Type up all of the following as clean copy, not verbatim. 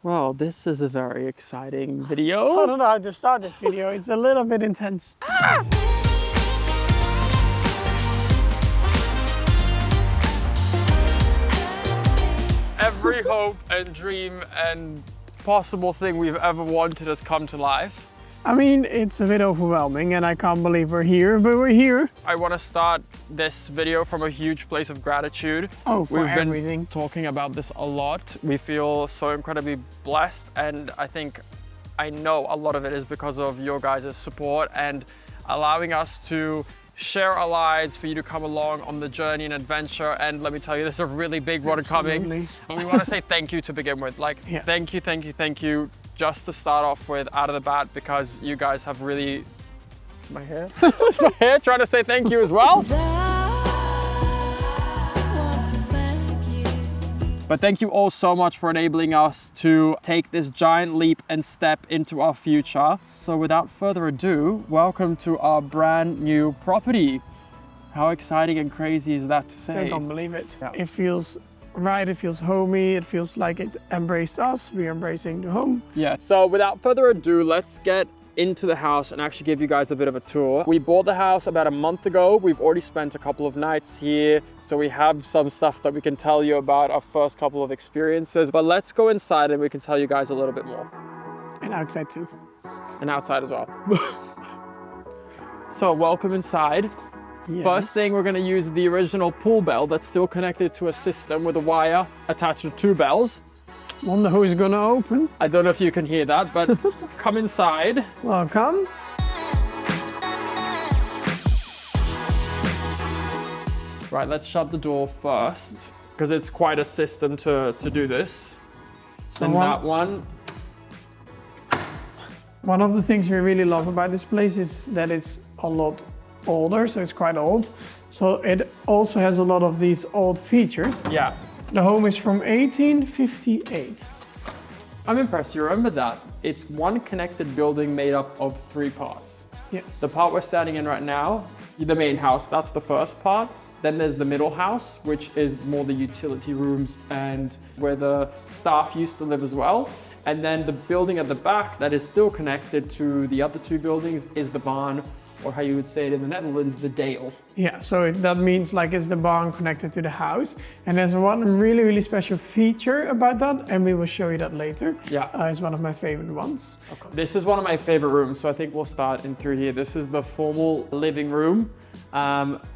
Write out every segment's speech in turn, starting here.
Well, this is a very exciting video. I don't know how to start this video. It's a little bit intense. Every hope and dream and possible thing we've ever wanted has come to life. I mean, it's a bit overwhelming and I can't believe we're here, but we're here. I want to start this video from a huge place of gratitude. Oh, for We've everything. been talking about this a lot. We feel so incredibly blessed, and I know a lot of it is because of your guys' support and allowing us to share our lives, for you to come along on the journey and adventure. And let me tell you, there's a really big one coming. And we want to say thank you to begin with. Like, Yes. Thank you. Just to start off with, out of the bat, because you guys have really... My hair? Is my hair trying to say thank you as well? But thank you all so much for enabling us to take this giant leap and step into our future. So without further ado, welcome to our brand new property. How exciting and crazy is that to say? I can't believe it. Yeah. It feels right, it feels homey, it feels like it embraced us, we're embracing the home. Yeah. So without further ado, let's get into the house and actually give you guys a bit of a tour. We bought the house about a month ago. We've already spent a couple of nights here, so we have some stuff that we can tell you about our first couple of experiences. But let's go inside and we can tell you guys a little bit more. And outside too. And outside as well. So welcome inside. Yes. First thing, we're gonna use the original pool bell that's still connected to a system with a wire attached to two bells. Wonder who is gonna open. I don't know if you can hear that, but come inside. Welcome. Right, let's shut the door first, because it's quite a system to do this. So And that one, one of the things we really love about this place is that it's a lot older, so it's quite old. So it also has a lot of these old features. yeah. The home is from 1858. I'm impressed, you remember that. It's one connected building made up of three parts. Yes. The part we're standing in right now, the main house, that's the first part. Then there's the middle house, which is more the utility rooms and where the staff used to live as well. And then the building at the back that is still connected to the other two buildings is the barn, or how you would say it in the Netherlands, the dale. Yeah, so that means like it's the barn connected to the house. And there's one really, really special feature about that, and we will show you that later. Yeah. It's one of my favorite ones. Okay. This is one of my favorite rooms, so I think we'll start in through here. This is the formal living room.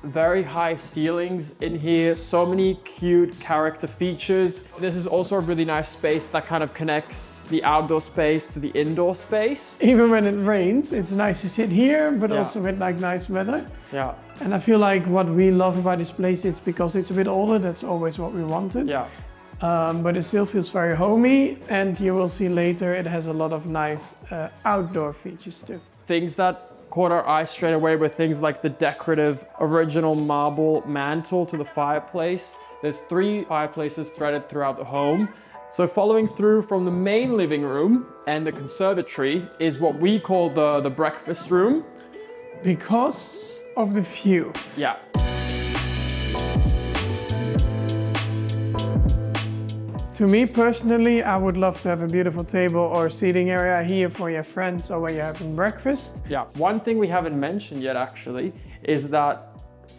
Very high ceilings in here, so many cute character features. This is also a really nice space that kind of connects the outdoor space to the indoor space. Even when it rains, it's nice to sit here, but Yeah. also with like nice weather. Yeah, And I feel like what we love about this place is because it's a bit older, that's always what we wanted. yeah. But it still feels very homey, and you will see later it has a lot of nice outdoor features too. Things that caught our eye straight away were things like the decorative original marble mantle to the fireplace. There's three fireplaces threaded throughout the home. So following through from the main living room and the conservatory is what we call the breakfast room. Because of the view. Yeah. To me personally, I would love to have a beautiful table or seating area here for your friends or when you're having breakfast. Yeah. One thing we haven't mentioned yet actually is that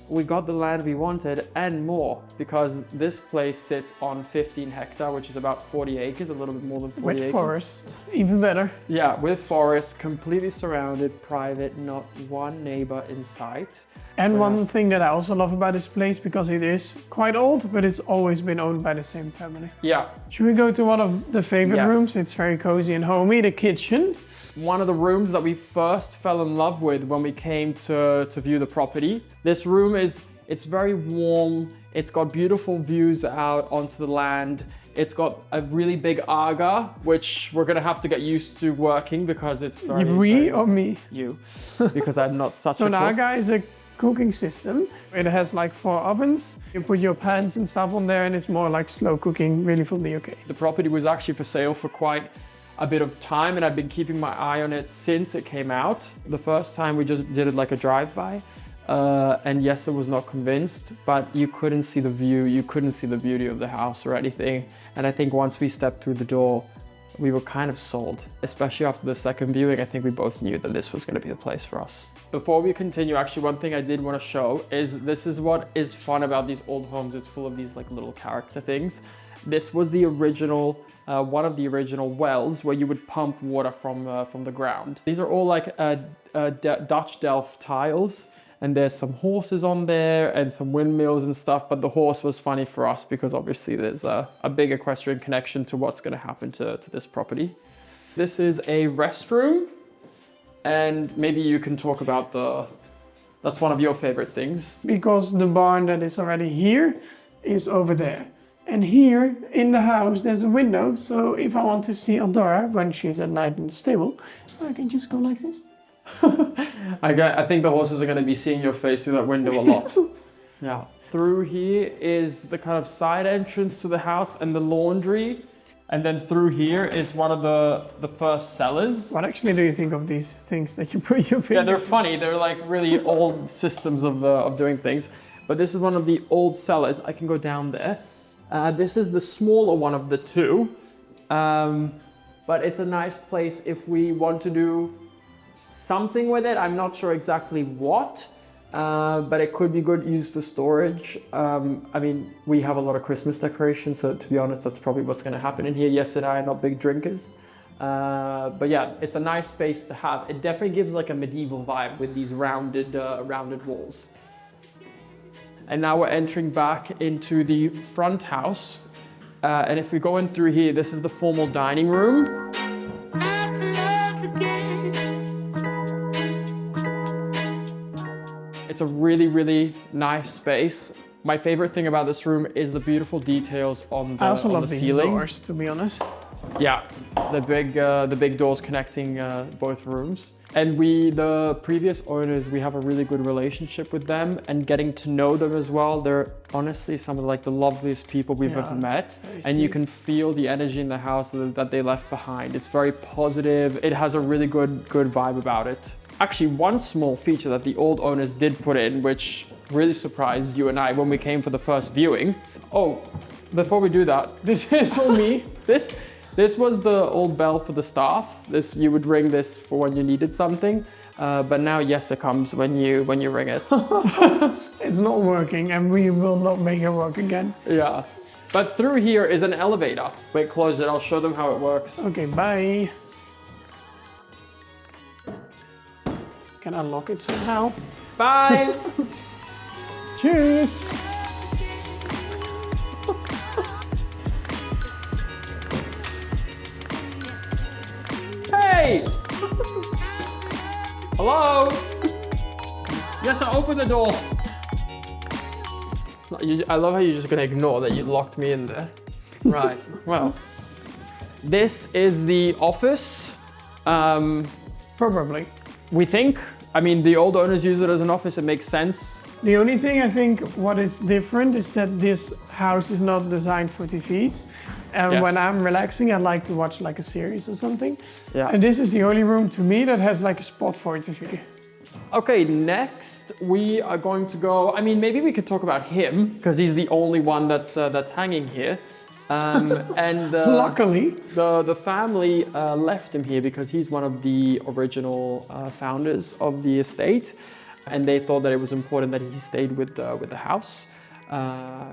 we got the land we wanted and more, because this place sits on 15 hectares, which is about 40 acres, a little bit more than 40 With acres. forest, even better. Yeah, with forest, completely surrounded, private, not one neighbor in sight. And So, one thing that I also love about this place, because it is quite old, but it's always been owned by the same family. Yeah, Should we go to one of the favorite Yes. rooms? It's very cozy and homey, the kitchen. one of the rooms that we first fell in love with when we came to view the property. This room it's very warm. It's got beautiful views out onto the land. It's got a really big aga, which we're gonna have to get used to working because it's very... We very- or me? You, because I'm not such So a an cook. aga is a cooking system. It has like 4 ovens. You put your pans and stuff on there and it's more like slow cooking, really from the UK. The property was actually for sale for quite a bit of time, and I've been keeping my eye on it since it came out. The first time we just did it like a drive-by, and yes, I was not convinced, but you couldn't see the view, you couldn't see the beauty of the house or anything. And I think once we stepped through the door, we were kind of sold. Especially after the second viewing, I think we both knew that this was going to be the place for us. Before we continue, actually, one thing I did want to show is this is what is fun about these old homes. It's full of these like little character things. This was the original, one of the original wells where you would pump water from the ground. These are all like Dutch Delft tiles. And there's some horses on there and some windmills and stuff. But the horse was funny for us because obviously there's a big equestrian connection to what's going to happen to this property. This is a restroom. And maybe you can talk about that's one of your favorite things. Because the barn that is already here is over there. And here in the house, there's a window. So if I want to see Andorra when she's at night in the stable, I can just go like this. I think the horses are going to be seeing your face through that window a lot. Yeah. Through here is the kind of side entrance to the house and the laundry. And then through here is one of the first cellars. What actually do you think of these things that you put your finger? Yeah, they're funny. They're like really old systems of doing things. But this is one of the old cellars. I can go down there. This is the smaller one of the two. But it's a nice place if we want to do something with it. I'm not sure exactly what, but it could be good used for storage. I mean, we have a lot of Christmas decorations, so to be honest, that's probably what's going to happen in here. Yes and I are not big drinkers. But yeah, it's a nice space to have. It definitely gives like a medieval vibe with these rounded walls. And now we're entering back into the front house. And if we go in through here, this is the formal dining room. It's a really, really nice space. My favorite thing about this room is the beautiful details on the, I also love the these ceiling. doors, to be honest. Yeah, the big doors connecting both rooms. And the previous owners, we have a really good relationship with them and getting to know them as well. They're honestly some of like the loveliest people we've ever met. And you can feel the energy in the house that they left behind. It's very positive. It has a really good vibe about it. Actually, one small feature that the old owners did put in, which really surprised you and I when we came for the first viewing. Oh, before we do that, this is for me. This was the old bell for the staff. You would ring this for when you needed something, but now yes, it comes when you ring it. It's not working, and we will not make it work again. Yeah, but through here is an elevator. Wait, close it. I'll show them how it works. Okay, bye. Can I lock it somehow? Bye. Cheers. Hey! Hello? Yes, I opened the door. I love how you're just gonna ignore that you locked me in there. Right, well. This is the office. Probably. We think. I mean, the old owners use it as an office, it makes sense. The only thing I think what is different is that this house is not designed for TVs. And when I'm relaxing, I like to watch like a series or something. Yeah. And this is the only room to me that has like a spot for a TV. Okay, Next, we are going to go, I mean, maybe we could talk about him, because he's the only one that's hanging here. And luckily, the family left him here because he's one of the original founders of the estate, and they thought that it was important that he stayed with the house.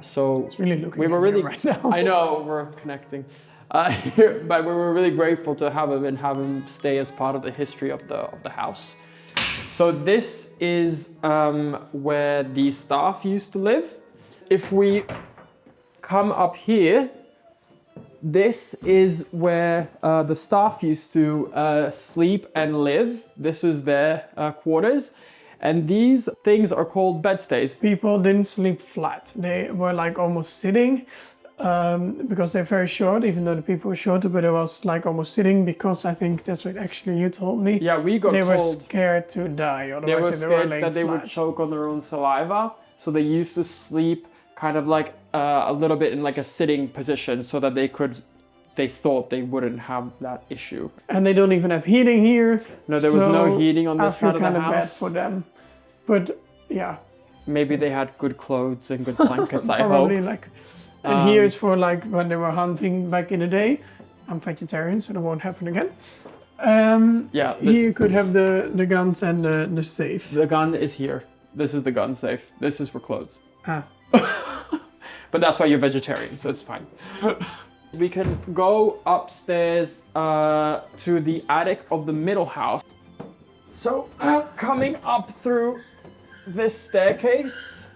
So it's really looking we were really right now. I know we're connecting, but we were really grateful to have him and have him stay as part of the history of the house. So this is where the staff used to live. If we come up here, this is where the staff used to sleep and live. This is their quarters. And these things are called bedstays. People didn't sleep flat. They were like almost sitting because they're very short, even though the people were shorter, but it was like almost sitting because I think that's what actually you told me. Yeah, we got told. They were scared to die. Otherwise they were scared that they flat. would choke on their own saliva. So they used to sleep kind of like a little bit in like a sitting position so that they thought they wouldn't have that issue. And they don't even have heating here. No, there was no heating on this side of the house. I feel kind of bad for them. But yeah. Maybe they had good clothes and good blankets, I hope. Probably like, and here is for like when they were hunting back in the day. I'm vegetarian, so that won't happen again. Yeah, Here you could have the guns and the safe. the gun is here. This is the gun safe. This is for clothes. Ah. But that's why you're vegetarian, so it's fine. We can go upstairs to the attic of the middle house. So coming up through this staircase,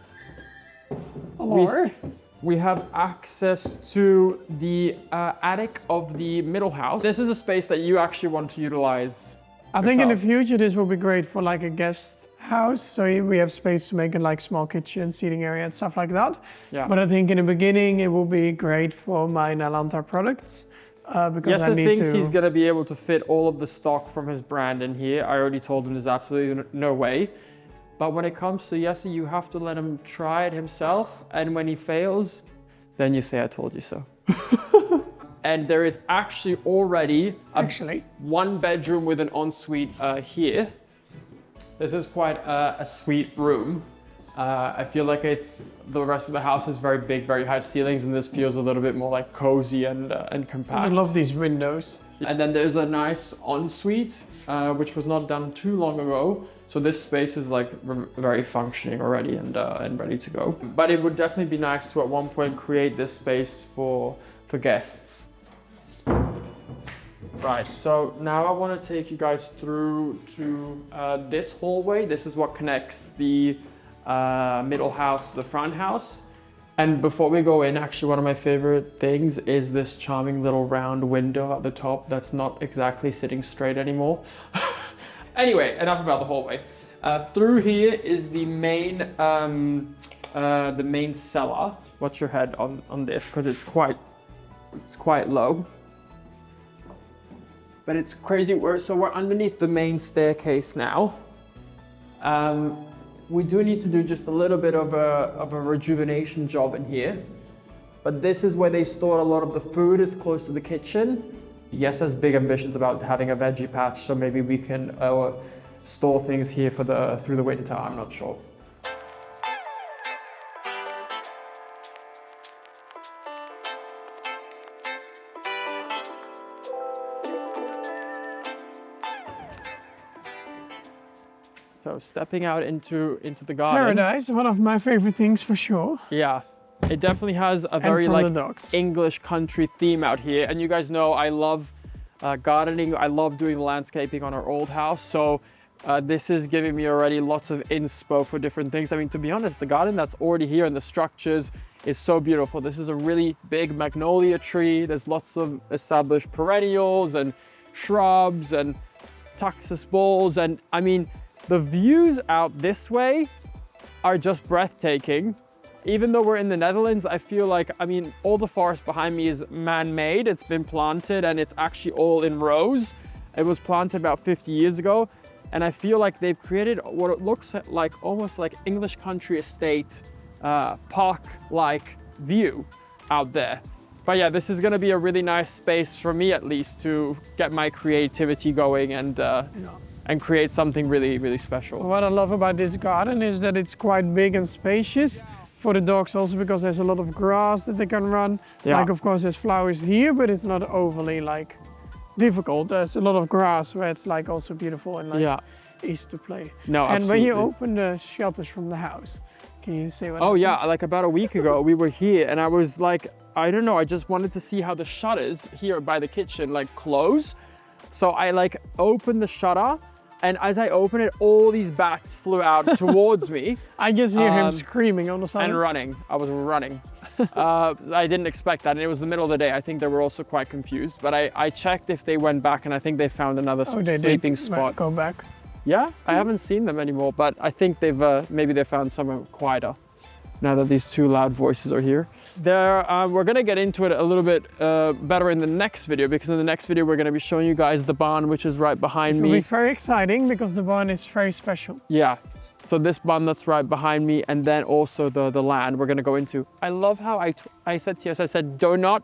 we have access to the attic of the middle house. This is a space that you actually want to utilize. I think in the future this will be great for like a guest house. So we have space to make a like small kitchen, seating area and stuff like that. Yeah. But I think in the beginning it will be great for my Nalanta products. Because Jesse thinks he's gonna be able to fit all of the stock from his brand in here. I already told him there's absolutely no way. But when it comes to Jesse, you have to let him try it himself. And when he fails, then you say, I told you so. And there is actually already one bedroom with an ensuite here. This is quite a sweet room. I feel like the rest of the house is very big, very high ceilings, and this feels a little bit more like cozy and compact. I love these windows. And then there's a nice ensuite, which was not done too long ago. So this space is like very functioning already and ready to go. But it would definitely be nice to at one point create this space for guests. Right, so now I want to take you guys through to this hallway. This is what connects the middle house to the front house. And before we go in, actually one of my favorite things is this charming little round window at the top that's not exactly sitting straight anymore. Anyway, enough about the hallway. Through here is the main cellar. Watch your head on this because it's quite low. But it's crazy. So we're underneath the main staircase now. We do need to do just a little bit of a rejuvenation job in here. But this is where they stored a lot of the food. It's close to the kitchen. Yes, has big ambitions about having a veggie patch, so maybe we can store things here through the winter. I'm not sure. So stepping out into the garden. Paradise, one of my favorite things for sure. Yeah, it definitely has a very like English country theme out here. And you guys know I love gardening. I love doing landscaping on our old house. So this is giving me already lots of inspo for different things. I mean, to be honest, the garden that's already here and the structures is so beautiful. This is a really big magnolia tree. There's lots of established perennials and shrubs and taxus balls. And I mean, the views out this way are just breathtaking. Even though we're in the Netherlands, I feel like, I mean, all the forest behind me is man-made. It's been planted and it's actually all in rows. It was planted about 50 years ago. And I feel like they've created what it looks like, almost like English country estate, park-like view out there. But yeah, this is gonna be a really nice space for me at least to get my creativity going and create something really, really special. What I love about this garden is that it's quite big and spacious for the dogs also because there's a lot of grass that they can run. Yeah. Like of course there's flowers here, but it's not overly like difficult. There's a lot of grass where it's like also beautiful and like easy to play. No, and absolutely. when you open the shelters from the house, can you say what Oh happens? yeah, like about a week ago we were here and I was like, I don't know, I just wanted to see how the shutters here by the kitchen like close. So I like opened the shutter. And as I opened it, all these bats flew out towards me. I just hear him screaming on the side. And running. I was running. I didn't expect that. And it was the middle of the day. I think they were also quite confused. But I checked if they went back and I think they found another sleeping spot. Go back. Yeah, I haven't seen them anymore. But I think maybe they found somewhere quieter now that these two loud voices are here. We're gonna get into it a little bit better in the next video because in the next video we're gonna be showing you guys the barn which is right behind me. It will be very exciting because the barn is very special. Yeah, so this barn that's right behind me and then also the land we're gonna go into. I love how I said to you, I said, do not,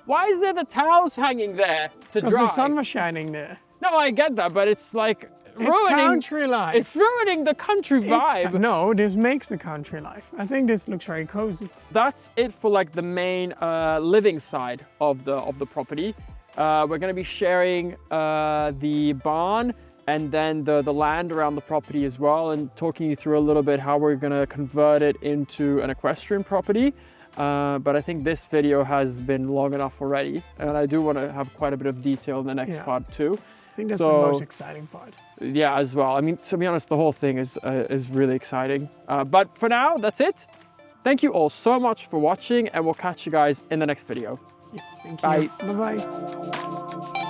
why is there the towels hanging there to dry? Because the sun was shining there. No, I get that, but it's like, country life. It's ruining the country vibe. No, this makes the country life. I think this looks very cozy. That's it for like the main living side of the property. We're going to be sharing the barn and then the land around the property as well, and talking you through a little bit how we're going to convert it into an equestrian property. But I think this video has been long enough already, and I do want to have quite a bit of detail in the next part too. I think that's the most exciting part. Yeah, as well. I mean, to be honest, the whole thing is really exciting. But for now, that's it. Thank you all so much for watching, and we'll catch you guys in the next video. Yes, thank you. Bye. Bye-bye.